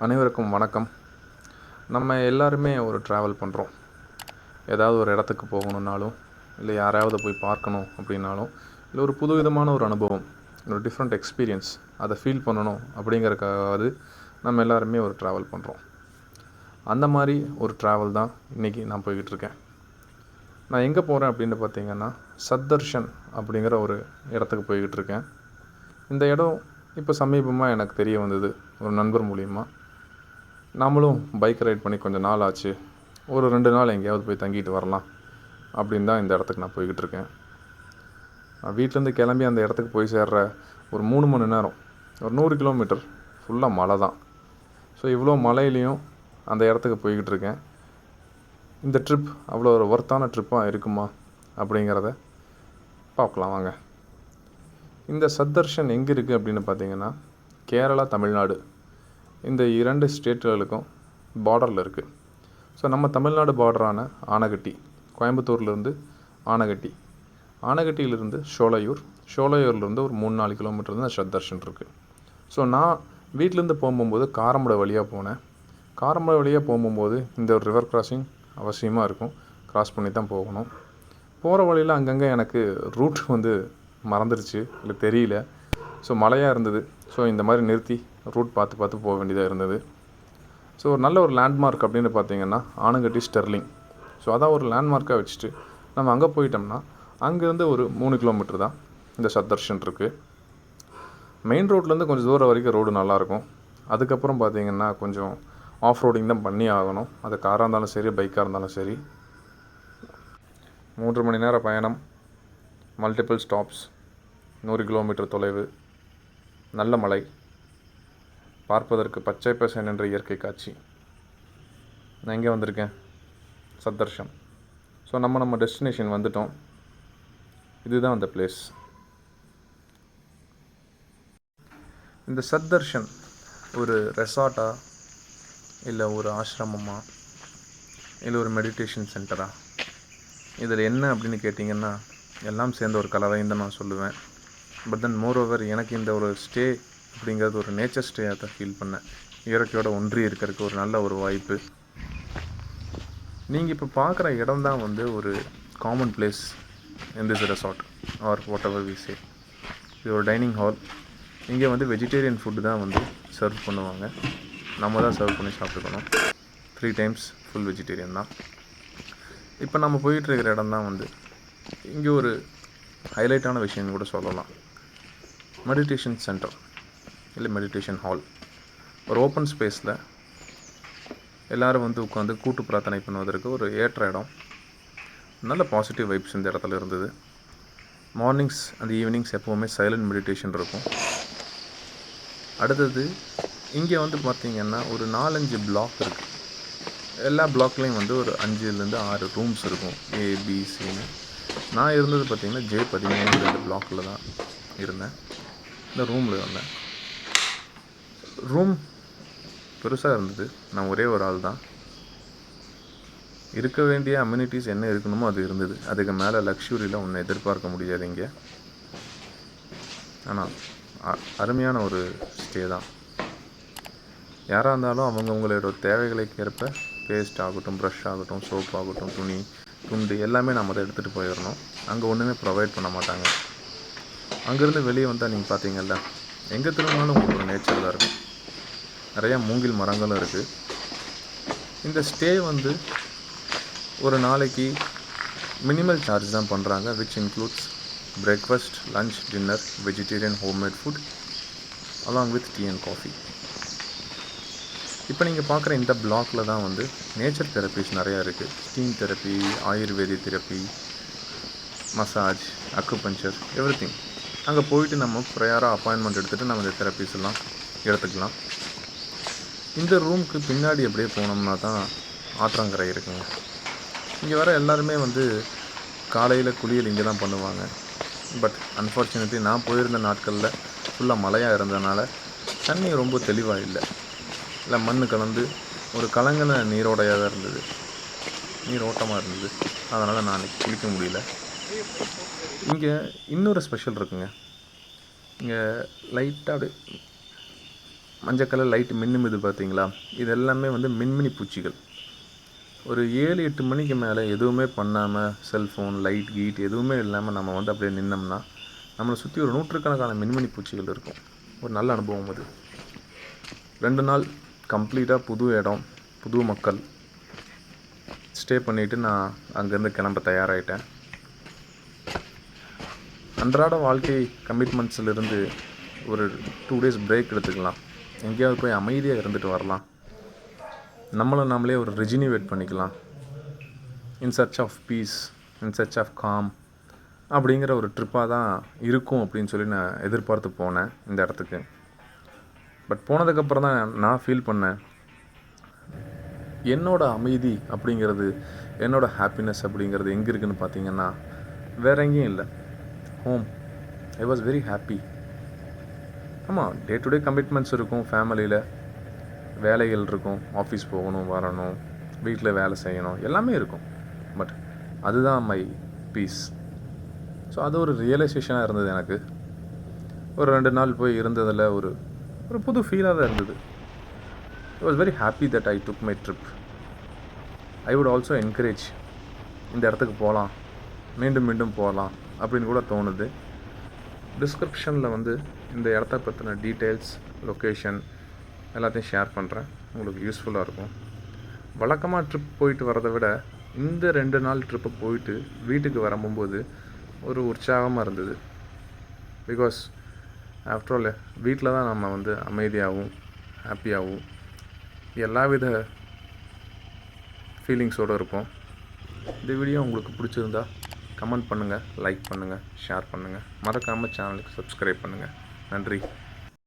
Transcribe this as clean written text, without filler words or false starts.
அனைவருக்கும் வணக்கம். நம்ம எல்லாருமே ஒரு ட்ராவல் பண்ணுறோம். ஏதாவது ஒரு இடத்துக்கு போகணுன்னாலும், இல்லை யாராவது போய் பார்க்கணும் அப்படின்னாலும், இல்லை ஒரு புதுவிதமான ஒரு அனுபவம், ஒரு டிஃப்ரெண்ட் எக்ஸ்பீரியன்ஸ், அதை ஃபீல் பண்ணணும் அப்படிங்கிறக்காவது நம்ம எல்லாருமே ஒரு ட்ராவல் பண்ணுறோம். அந்த மாதிரி ஒரு ட்ராவல் தான் இன்றைக்கி நான் போய்கிட்டு இருக்கேன். நான் எங்கே போகிறேன் அப்படின்னு பார்த்தீங்கன்னா, சத்தர்ஷன் அப்படிங்கிற ஒரு இடத்துக்கு போய்கிட்டு இருக்கேன். இந்த இடம் இப்போ சமீபமாக எனக்கு தெரிய வந்தது, ஒரு நண்பர் மூலிமா. நாமளும் பைக் ரைட் பண்ணி கொஞ்சம் நாள் ஆச்சு, ஒரு 2 நாள் எங்கேயாவது போய் தங்கிட்டு வரலாம் அப்படின்னு தான் இந்த இடத்துக்கு நான் போய்கிட்டு இருக்கேன். வீட்டிலேருந்து கிளம்பி அந்த இடத்துக்கு போய் சேர்ற ஒரு 3 மணி நேரம், ஒரு 100 கிலோமீட்டர் ஃபுல்லாக மலை தான். ஸோ இவ்வளோ மலையிலையும் அந்த இடத்துக்கு போய்கிட்டு இருக்கேன். இந்த ட்ரிப் அவ்வளோ ஒரு ஒர்த்தான ட்ரிப்பாக இருக்குமா அப்படிங்கிறத பார்க்கலாம் வாங்க. இந்த சத்தர்ஷன் எங்கே இருக்குது அப்படின்னு பார்த்தீங்கன்னா, கேரளா, தமிழ்நாடு இந்த 2 ஸ்டேட்டுகளுக்கும் பார்டரில் இருக்குது. ஸோ நம்ம தமிழ்நாடு பார்டரான ஆனகட்டி, கோயம்புத்தூர்லேருந்து ஆனகட்டி, ஆனகட்டியிலிருந்து ஷோலையூர்லேருந்து ஒரு 3-4 கிலோமீட்டர் தான் சத்தர்ஷன் இருக்குது. ஸோ நான் வீட்டிலேருந்து போகும்போது காரமடை வழியாக போனேன். காரமடை வழியாக போகும்போது இந்த ஒரு ரிவர் கிராசிங் அவசியமாக இருக்கும், கிராஸ் பண்ணி தான் போகணும். போகிற வழியில் அங்கங்கே எனக்கு ரூட் மறந்துடுச்சு, இல்லை தெரியல. ஸோ மழையாக இருந்தது. ஸோ இந்த மாதிரி நிறுத்தி ரூட் பார்த்து போக வேண்டியதாக இருந்தது. ஸோ ஒரு நல்ல ஒரு லேண்ட்மார்க் அப்படின்னு பார்த்தீங்கன்னா ஆனகட்டி ஸ்டெர்லிங். ஸோ அதான் ஒரு லேண்ட்மார்க்காக வச்சுட்டு நம்ம அங்கே போயிட்டோம்னா, அங்கேருந்து ஒரு 3 கிலோமீட்டர் தான் இந்த சத்தர்ஷன் இருக்குது. மெயின் ரோட்லேருந்து கொஞ்சம் தூரம் வரைக்கும் ரோடு நல்லாயிருக்கும். அதுக்கப்புறம் பார்த்திங்கன்னா கொஞ்சம் ஆஃப் ரோடிங் தான் பண்ணி ஆகணும். அது காராக இருந்தாலும் சரி, பைக்காக இருந்தாலும் சரி. 3 மணி நேர பயணம், மல்டிபிள் ஸ்டாப்ஸ், 100 கிலோமீட்டர் தொலைவு, நல்ல மலை, பார்ப்பதற்கு பச்சை பசேல் என்ற இயற்கை காட்சி. நான் எங்கே வந்திருக்கேன்? சத்தர்ஷன். ஸோ நம்ம டெஸ்டினேஷன் வந்துட்டோம். இதுதான் அந்த பிளேஸ். இந்த சத்தர்ஷன் ஒரு ரெசார்ட்டா, இல்லை ஒரு ஆசிரமமா, இல்லை ஒரு மெடிடேஷன் சென்டரா? இதில் என்ன அப்படின்னு கேட்டிங்கன்னா, எல்லாம் சேர்ந்த ஒரு கலவைன்னு தான் நான் சொல்லுவேன். பட் தென் மோர் ஓவர், எனக்கு இந்த ஒரு ஸ்டே அப்படிங்கிறது ஒரு நேச்சர் ஸ்டேயாக தான் ஃபீல் பண்ணேன். இயற்கையோட ஒன்றி இருக்கிறதுக்கு ஒரு நல்ல ஒரு வாய்ப்பு. நீங்கள் இப்போ பார்க்குற இடம் தான் ஒரு common place in this resort or whatever we say. இது ஒரு டைனிங் ஹால். இங்கே வெஜிடேரியன் ஃபுட்டு தான் சர்வ் பண்ணுவாங்க. நம்ம தான் சர்வ் பண்ணி சாப்பிட்டுக்கணும். 3 times ஃபுல் வெஜிடேரியன் தான். இப்போ நம்ம போயிட்டுருக்கிற இடம் தான் இங்கே ஒரு ஹைலைட்டான விஷயம்னு கூட சொல்லலாம். மெடிடேஷன் சென்டர் இல்லை மெடிடேஷன் ஹால். ஒரு ஓப்பன் ஸ்பேஸில் எல்லோரும் உட்காந்து கூட்டு பிரார்த்தனை பண்ணுவதற்கு ஒரு ஏற்ற இடம். நல்ல பாசிட்டிவ் வைப்ஸ் இந்த இடத்துல இருந்தது. மார்னிங்ஸ் அண்ட் ஈவினிங்ஸ் எப்போவுமே சைலண்ட் மெடிடேஷன் இருக்கும். அடுத்தது இங்கே பார்த்திங்கன்னா ஒரு 4-5 பிளாக் இருக்குது. எல்லா பிளாக்லேயும் ஒரு 5லேருந்து 6 ரூம்ஸ் இருக்கும், ஏபிசின்னு. நான் இருந்தது பார்த்திங்கன்னா J13 பிளாக்கில் தான் இருந்தேன். இந்த ரூமில் வந்தேன். ரூம் பெருசாக இருந்தது. நான் ஒரே ஒரு ஆள் தான். இருக்க வேண்டிய அம்யூனிட்டிஸ் என்ன இருக்கணுமோ அது இருந்தது. அதுக்கு மேலே லக்ஸுரியில் ஒன்று எதிர்பார்க்க முடியாது இங்கே. ஆனால் அருமையான ஒரு ஸ்டே தான். யாராக இருந்தாலும் அவங்களோட தேவைகளுக்கு ஏற்ப பேஸ்ட் ஆகட்டும், ப்ரஷ் ஆகட்டும், சோப் ஆகட்டும், துணி, துண்டு எல்லாமே நம்ம அதை எடுத்துகிட்டு போயிடணும். அங்கே ஒன்றுமே ப்ரொவைட் பண்ண மாட்டாங்க. அங்கேருந்து வெளியே வந்தால் நீங்கள் பார்த்தீங்கல்ல, எங்கே திரும்பினாலும் உங்களுக்கு ஒரு நேச்சர் தான் இருக்கும். நிறையா மூங்கில் மரங்களும் இருக்குது. இந்த ஸ்டே ஒரு நாளைக்கு மினிமல் சார்ஜ் தான் பண்ணுறாங்க, which includes breakfast, lunch, dinner, vegetarian homemade food, along with tea and coffee. இப்போ நீங்கள் பார்க்குற இந்த பிளாக்கில் தான் வந்து நேச்சர் தெரப்பிஸ் நிறையா இருக்குது. Steam therapy, ayurvedic therapy, massage, acupuncture, everything. அங்கே போயிட்டு நம்ம ப்ரையராக அப்பாயின்மெண்ட் எடுத்துகிட்டு நம்ம இந்த தெரப்பிஸ் எல்லாம் எடுத்துக்கலாம். இந்த ரூமுக்கு பின்னாடி அப்படியே போனோம்னா தான் ஆற்றங்கரை இருக்குங்க. இங்கே வர எல்லாருமே வந்து காலையில் குளியல் இங்கே தான் பண்ணுவாங்க. பட் அன்ஃபார்ச்சுனேட்லி நான் போயிருந்த நாட்களில் ஃபுல்லாக மழையாக இருந்ததுனால தண்ணி ரொம்ப தெளிவாக இல்லை மண் கலந்து ஒரு கலங்கின நீரோடையாக தான் இருந்தது, நீரோட்டமாக இருந்தது. அதனால் நான் அன்றைக்கி குளிக்க முடியல. இங்கே இன்னொரு ஸ்பெஷல் இருக்குங்க. இங்கே லைட்டாக அப்படியே மஞ்சள் கலர் லைட்டு மின்னுமிது பார்த்தீங்களா? இது எல்லாமே வந்து மின்மினி பூச்சிகள். ஒரு 7-8 மணிக்கு மேலே எதுவுமே பண்ணாமல் செல்ஃபோன் லைட் கீட் எதுவுமே இல்லாமல் நம்ம வந்து அப்படியே நின்னோம்னா நம்மளை சுற்றி ஒரு நூற்றுக்கணக்கான மின்மினி பூச்சிகள் இருக்கும். ஒரு நல்ல அனுபவம் அது. 2 நாள் கம்ப்ளீட்டாக புது இடம், புது மக்கள் ஸ்டே பண்ணிவிட்டு நான் அங்கேருந்து கிளம்ப தயாராகிட்டேன். அன்றாட வாழ்க்கை கமிட்மெண்ட்ஸிலிருந்து ஒரு 2 days பிரேக் எடுத்துக்கலாம். எங்கேயாவது போய் அமைதியாக இருந்துட்டு வரலாம். நாமளே ஒரு ரெஜினிவேட் பண்ணிக்கலாம். In search of peace, in search of calm அப்படிங்கிற ஒரு ட்ரிப்பாக தான் இருக்கும் அப்படின்னு சொல்லி நான் எதிர்பார்த்து போனேன் இந்த இடத்துக்கு. பட் போனதுக்கப்புறம் தான் நான் ஃபீல் பண்ணேன், என்னோடய அமைதி அப்படிங்கிறது, என்னோடய ஹாப்பினஸ் அப்படிங்கிறது எங்கே இருக்குதுன்னு பார்த்தீங்கன்னா வேறு எங்கேயும் இல்லை, home. I was very happy. ஆமாம், டே டு டே கமிட்மெண்ட்ஸ் இருக்கும், ஃபேமிலியில் வேலைகள் இருக்கும், ஆஃபீஸ் போகணும் வரணும், வீட்டில் வேலை செய்யணும், எல்லாமே இருக்கும். பட் அதுதான் மை பீஸ். ஸோ அது ஒரு ரியலைசேஷனாக இருந்தது எனக்கு. ஒரு 2 நாள் போய் இருந்ததில் ஒரு புது ஃபீலாக தான் இருந்தது. I was very happy that I took my trip. I would also encourage, இந்த இடத்துக்கு போகலாம், மீண்டும் மீண்டும் போகலாம் அப்படின்னு கூட தோணுது. டிஸ்கிரிப்ஷனில் வந்து இந்த இடத்த பற்றின டீட்டெயில்ஸ், லொக்கேஷன் எல்லாத்தையும் ஷேர் பண்ணுறேன். உங்களுக்கு யூஸ்ஃபுல்லாக இருக்கும். வழக்கமாக ட்ரிப் போயிட்டு வரதை விட இந்த 2 நாள் ட்ரிப்பை போயிட்டு வீட்டுக்கு வரும்போது ஒரு உற்சாகமாக இருந்தது. பிகாஸ் ஆஃப்டர் ஆல் வீட்டில் தான் நம்ம வந்து அமைதியாகவும் ஹாப்பியாகவும் எல்லாவித ஃபீலிங்ஸோடு இருப்போம். இந்த வீடியோ உங்களுக்கு பிடிச்சிருந்தா கமெண்ட் பண்ணுங்கள், லைக் பண்ணுங்கள், ஷேர் பண்ணுங்கள். மறக்காமல் சேனலுக்கு சப்ஸ்கிரைப் பண்ணுங்கள். நன்றி.